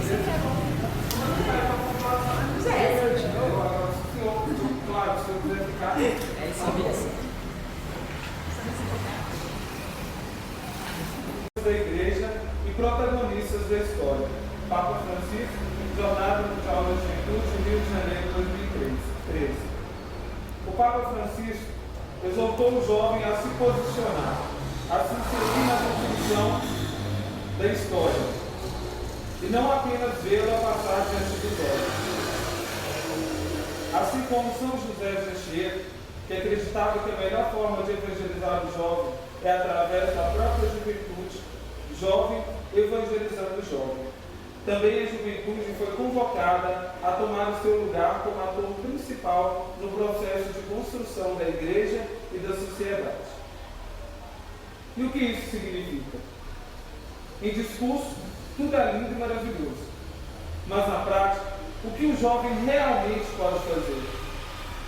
Da igreja e protagonistas da história. Papa Francisco, Jornada Mundial da Juventude, Rio de Janeiro, 2013. O Papa Francisco exortou o jovem a se posicionar, a se inserir na definição da história e não apenas vê-la passar diante dos olhos. Assim como São José de Anchieta, que acreditava que a melhor forma de evangelizar o jovem é através da própria juventude, jovem evangelizando o jovem. Também a juventude foi convocada a tomar o seu lugar como ator principal no processo de construção da igreja e da sociedade. E o que isso significa? Em discurso, tudo é lindo e maravilhoso. Mas na prática, o que o jovem realmente pode fazer?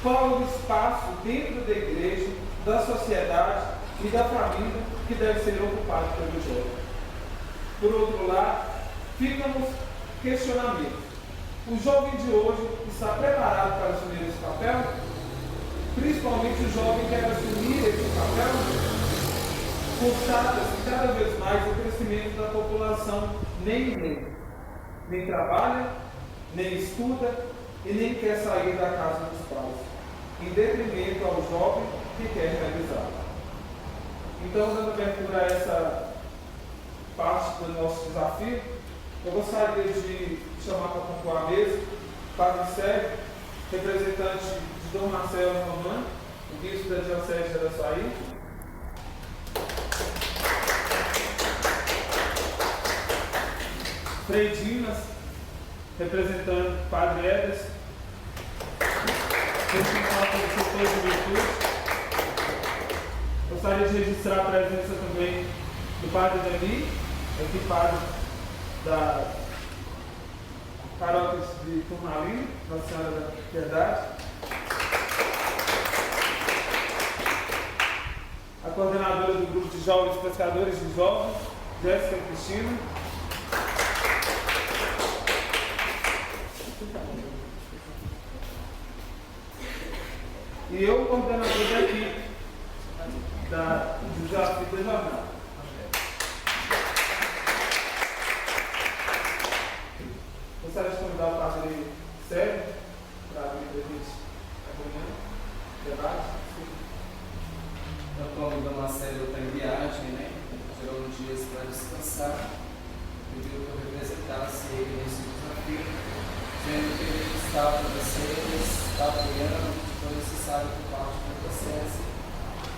Qual é o espaço dentro da igreja, da sociedade e da família que deve ser ocupado pelo jovem? Por outro lado, ficam os questionamentos. O jovem de hoje está preparado para assumir esse papel? Principalmente o jovem que quer assumir esse papel? Constata-se cada vez mais o crescimento da população nem trabalha, nem estuda e nem quer sair da casa dos pais, em detrimento ao jovem que quer realizar. Então, dando abertura a essa parte do nosso desafio, eu gostaria de chamar para compor a mesa Padre Sérgio, representante de Dom Marcelo Romano, o bispo da Diocese de Araçuaí. Frei Dimas, representando Padre Edas, responsável pelo setor de juventude. Gostaria de registrar a presença também do Padre Dani, aqui padre da Paróquia de Turmalina, Nossa Senhora da Piedade. A coordenadora do grupo de jovens pescadores de jovens, Jéssica Cristina. E eu, coordenador da equipe do desafio da jornada. Gostaria de convidar o Padre Sérgio para abrir para a gente acompanhar o debate. Então, como o Dom Marcelo está em viagem, né? Tirou uns dias para descansar, pediu que eu representasse ele nesse desafio, dizendo que ele está para vocês, está apoiando, foi necessário por parte do processo.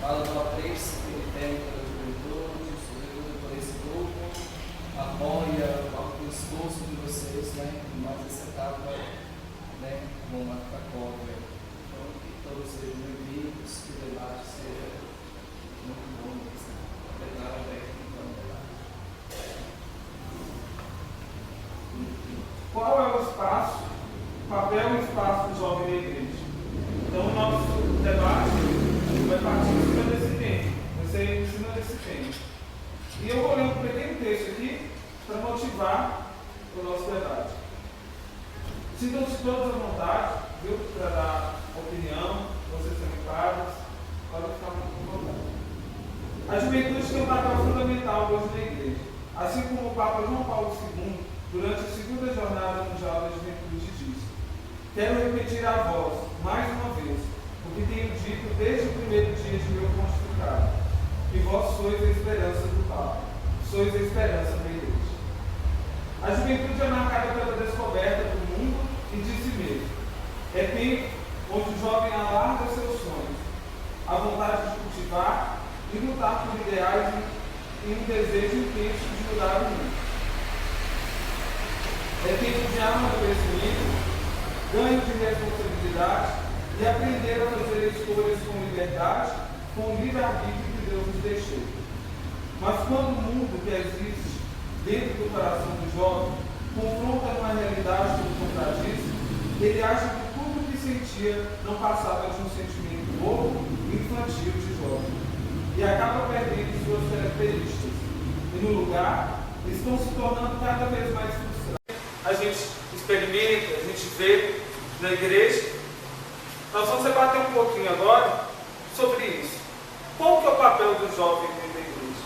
Fala do apreço que ele tem pela juventude, sobretudo por esse grupo, apoia o esforço de vocês, né? Mais essa etapa, né? Com a Cacóvia. Então, que todos sejam bem-vindos, que o debate seja muito bom, declaro aberto então o debate. Qual é o espaço, o papel e o espaço do jovem na igreja? Então, o nosso debate vai partir em cima desse tema, vai ser em cima desse tema. E eu vou ler um pequeno texto aqui para motivar o nosso debate. Sintam-se todos à vontade, viu, para dar opinião, vocês também padres, podem ficar muito à vontade. A juventude tem um papel fundamental hoje na igreja, assim como o Papa João Paulo II, durante a segunda Jornada Mundial da Juventude, disse: quero repetir a voz, mais uma vez, o que tenho dito desde o primeiro dia de meu pontificado, que vós sois a esperança do Papa, sois a esperança da igreja. A juventude é marcada pela descoberta do mundo e de si mesmo. É tempo onde o jovem alarga seus sonhos, a vontade de cultivar e lutar por ideais e um desejo intenso de mudar o mundo. É tempo de amadurecimento, ganho de responsabilidade e aprender a fazer escolhas com liberdade, com o livre-arbítrio que Deus nos deixou. Mas quando o mundo que existe dentro do coração do jovem confronta uma realidade que o contradiz, ele acha que tudo o que sentia não passava de um sentimento bobo e infantil de jovem, e acaba perdendo suas características, e no lugar estão se tornando cada vez mais frustrantes. a gente experimenta, a gente vê na igreja. Nós vamos debater um pouquinho agora sobre isso. Qual que é o papel do jovem dentro da igreja?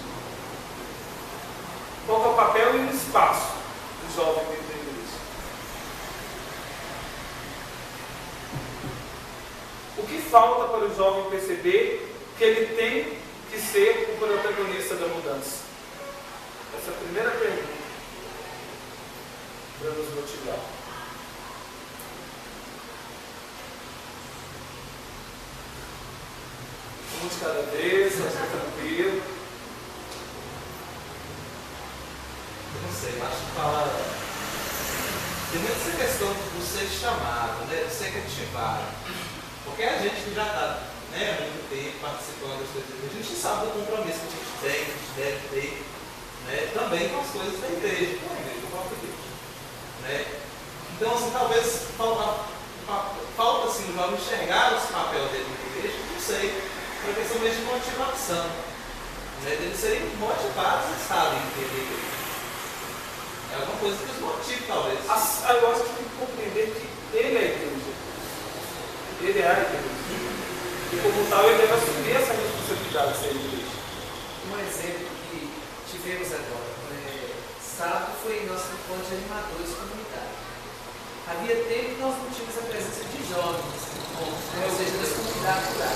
Qual que é o papel e o espaço do jovem dentro da igreja? O que falta para o jovem perceber que ele tem que ser o protagonista da mudança? Essa é a primeira pergunta para nos motivar. Um de cada vez, fica tranquilo. Eu não sei, eu acho que fala. Tem muito essa questão do ser chamado, né? Do ser ativado. Porque a gente que já está, né, há muito tempo participando das coisas, a gente sabe do compromisso que a gente tem, que a gente deve ter, né? Também com as coisas da igreja, com a igreja, com a própria igreja. Né? Então, assim, talvez falta assim, o jovem enxergar esse papel dele na igreja, não sei, por uma questão mesmo de motivação, né? Deles serem motivados a estarem na igreja. É alguma coisa que os motive, talvez. Eu acho que tem que compreender que ele é a igreja. Ele é a igreja. E como tal, ele deve assumir essa responsabilidade de ser a igreja. Um exemplo que tivemos agora, sábado, foi nosso encontro de animadores comunitários. Havia tempo que nós não tínhamos a presença de jovens, ou seja, dos convidados lá.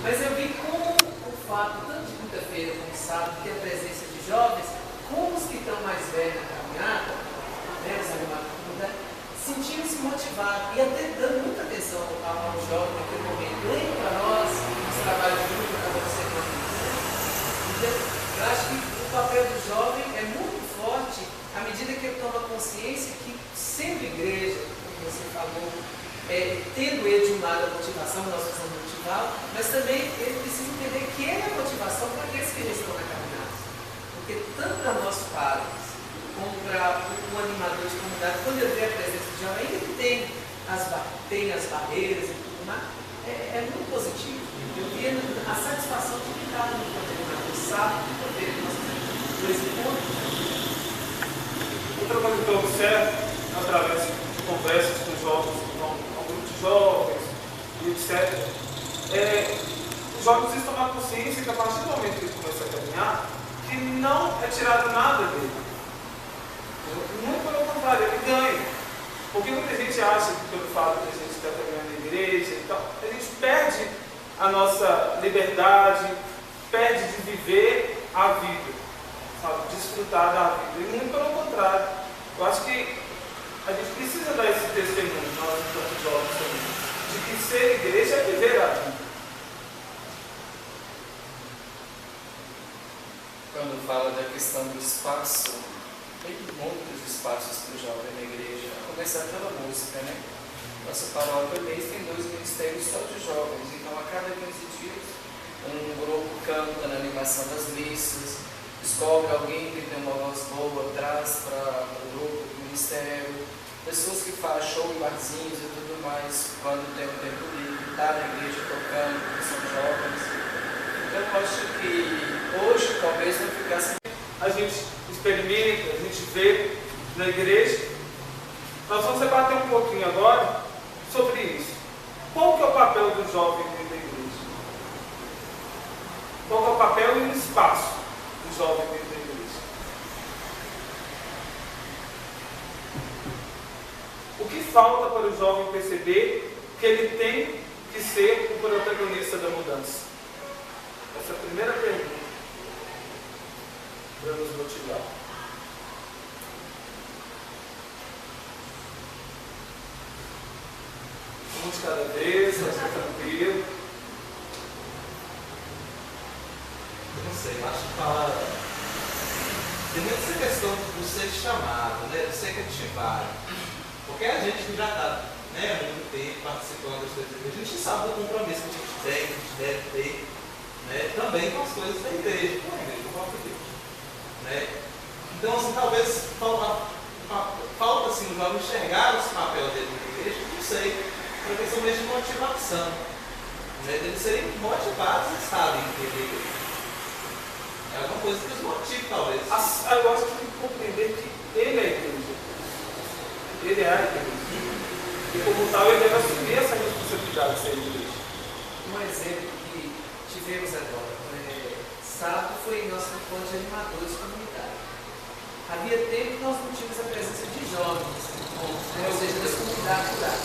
Mas eu vi como o fato, tanto de quinta-feira como sábado, que a presença de jovens, como os que estão mais velhos na caminhada, né, os animadores comunitários, sentiam-se motivados e até dando muita atenção ao jovem naquele momento. Lembra para nós os trabalhos de grupo para você comunicar. Então, eu acho que o papel do jovem é muito forte à medida que ele toma consciência que, sendo igreja, como você falou, tendo ele de um lado a motivação, nós precisamos motivá-lo, mas também ele precisa entender que ele é a motivação para aqueles que já estão na caminhada. Porque tanto para nós pais, como para o animador de comunidade, quando eu vejo a presença de jovem, ainda que tem as barreiras e tudo mais, é muito positivo. Eu vi a satisfação de ficar no animador sábado, de poder nós dois encontros. Outra coisa que eu observo, através de conversas com jovens, com um grupo de jovens, e etc., os jovens estão na consciência que a partir do momento que eles começam a caminhar, que não é tirado nada dele. Muito pelo contrário, ele ganha. Porque muita gente acha que pelo fato de a gente estar caminhando na igreja e tal, a gente perde a nossa liberdade, perde de viver a vida, sabe? Desfrutar da vida. E muito pelo contrário. Eu acho que a gente precisa dar esse testemunho, nós enquanto jovens também, de que ser igreja é viver a vida. Quando fala da questão do espaço, tem muitos espaços para o jovem na igreja, a começar pela música, né? Nossa paróquia mês tem 2 ministérios só de jovens, então a cada 15 dias um grupo canta na animação das missas, descobre alguém que tem uma voz boa, traz para o grupo do ministério, pessoas que fazem show em barzinhos e tudo mais, quando tem um tempo livre, está na igreja tocando, que são jovens. Então eu acho que hoje talvez não ficasse. A gente experimenta, a gente vê na igreja. Nós vamos debater um pouquinho agora sobre isso. Qual que é o papel do jovem dentro da igreja? Qual que é o papel e o espaço do jovem dentro da igreja? O que falta para o jovem perceber que ele tem que ser o protagonista da mudança? Essa é a primeira pergunta para nos motivar. Um de cada vez, fica tranquilo. Eu não sei, eu acho que fala. Tem muito essa questão do ser chamado, né? Do ser ativado. Porque a gente que já está, né, há muito tempo participando das coisas, a gente sabe do compromisso que a gente tem, que a gente deve ter, né? Também com as coisas da igreja, com a igreja, com a própria igreja. Né? Então, assim, talvez falta assim, o jovem enxergar esse papel dele na igreja, não sei, por uma questão mesmo de motivação, né? Deles serem motivados a estarem na igreja. É alguma coisa que os motive, talvez. Eu acho que tem que compreender que ele é a igreja. Ele é a igreja. E como tal, ele deve assumir essa responsabilidade de ser igreja. Um exemplo que tivemos agora, sábado, foi nosso encontro de animadores comunitários. Havia tempo que nós não tínhamos a presença de jovens, ou seja, das comunidades rurais.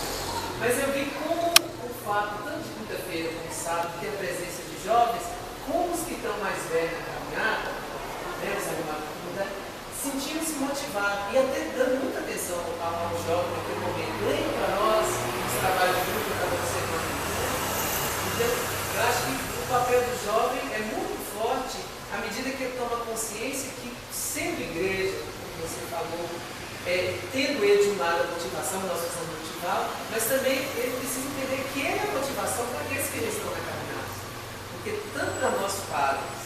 Mas eu vi como o fato, tanto de quinta-feira como sábado, ter a presença de jovens, como os que estão mais velhos na caminhada, os animadores da comunidade, sentiam-se motivados e até dando muita atenção ao jovem naquele momento. Lembra para nós os trabalhos de grupo para você. Então, eu acho que o papel do jovem é muito forte à medida que ele toma consciência que, sendo igreja, como você falou, tendo ele de um lado a motivação, nós precisamos motivá-lo, mas também ele precisa entender que ele é a motivação para aqueles que estão na caminhada. Porque tanto para nós padres,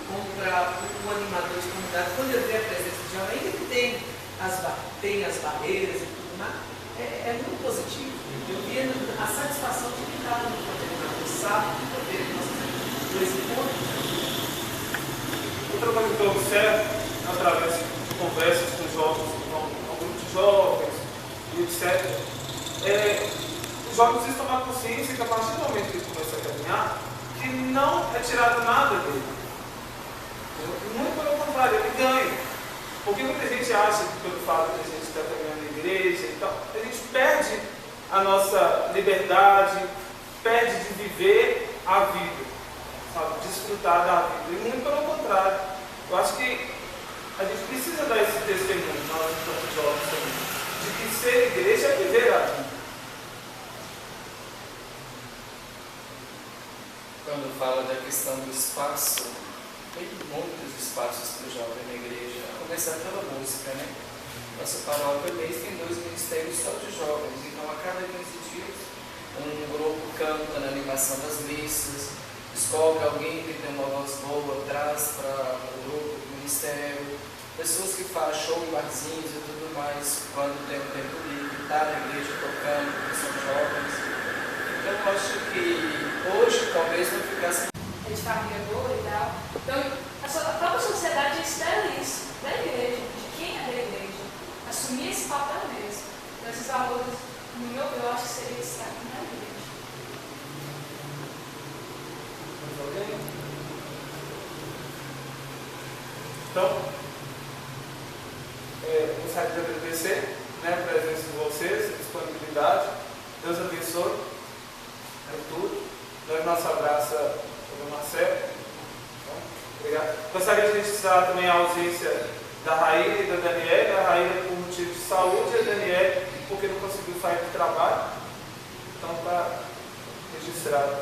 como para o animador de comunidade, quando eu vejo a presença de jovem, ainda que tem as barreiras e tudo mais, é muito positivo. Eu vi a satisfação de ficar no animador sábado, de ver nós dois encontros. Outra coisa que eu observo, através de conversas com jovens, com um grupo de jovens, e etc., os jovens precisam tomar consciência que a partir do momento que ele começa a caminhar, que não é tirado nada dele. Muito pelo contrário, ele ganha. Porque muita gente acha que pelo fato de a gente estar caminhando na igreja e tal, a gente perde a nossa liberdade, perde de viver a vida, sabe? Desfrutar da vida. E muito pelo contrário. Eu acho que a gente precisa dar esse testemunho, nós enquanto jovens também, de que ser igreja é viver a vida. Quando fala da questão do espaço, tem muitos espaços para o jovem na igreja, a começar pela música, né? Nossa paróquia mês tem 2 ministérios só de jovens, então a cada 15 dias um grupo canta na animação das missas, escolhe alguém que tem uma voz boa, traz para o grupo, o ministério, pessoas que fazem show em barzinhos e tudo mais, quando tem um tempo livre, está na igreja tocando, que são jovens. Então eu acho que hoje talvez não ficasse de família boa e tal. Então, a própria sociedade espera isso da igreja, de quem é da igreja. Assumir esse papel mesmo. Então, esses valores, no meu eu acho que seria esse aqui na igreja. Então, gostaria de agradecer, né, a presença de vocês, a disponibilidade. Deus abençoe. É tudo. Dá nosso abraço ao Marcelo. Obrigado. Gostaria de registrar também a ausência da Raíra e da Daniela. A Raíra por motivo de saúde e a Daniela porque não conseguiu sair do trabalho. Então está registrado.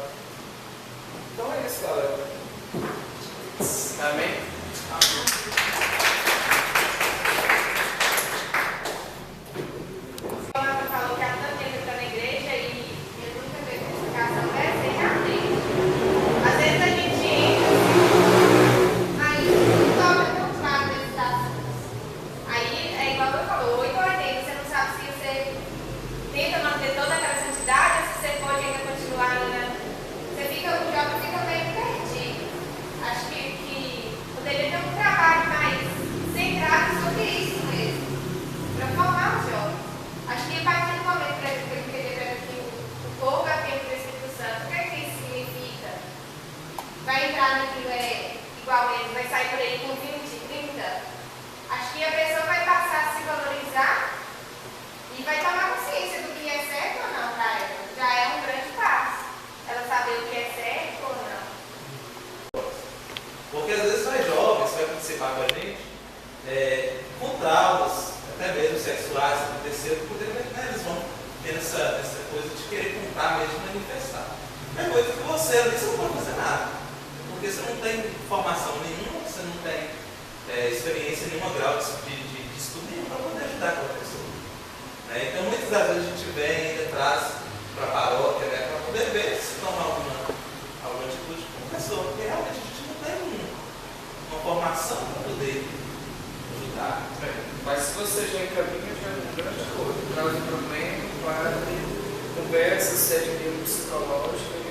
Então é isso, galera. Amém? Falou que a Tânia está na igreja e eu nunca vejo explicação dessa e realmente. Às vezes a gente aí não toma tão claro desses assuntos. Aí é igual eu falou, 8 ou 80, você não sabe se você tenta manter toda aquela santidade ou se você pode ainda continuar, né? O jovem fica meio perdido. Acho que poderia ter um trabalho mais centrado sobre isso mesmo, para formar o jovem. Acho que a partir do momento que ele entender que o povo é templo do Espírito Santo, o que é que isso significa? Vai entrar naquilo igual ele, vai sair por aí com 20, 30. Acho que a pessoa vai passar a se valorizar e vai tomar consciência do que é certo ou não para ela. Já é um grande passo. Ela saber o que é certo ou não. Porque às vezes nós jovens que vai participar com a gente, com traumas, até mesmo sexuais, que aconteceram, porque né, eles vão ter essa coisa de querer contar mesmo, manifestar. É coisa que você não pode fazer nada. Porque você não tem formação nenhuma, você não tem experiência nenhuma, grau de estudo nenhum para poder ajudar aquela pessoa. Então muitas das vezes a gente vem e ainda traz para a paróquia, né, para poder ver se toma alguma atitude com a pessoa, porque realmente a gente não tem uma formação para poder ajudar. Mas se você já encaminha, já é uma grande coisa. Traz um problema, padre, conversa, seja mesmo psicológica.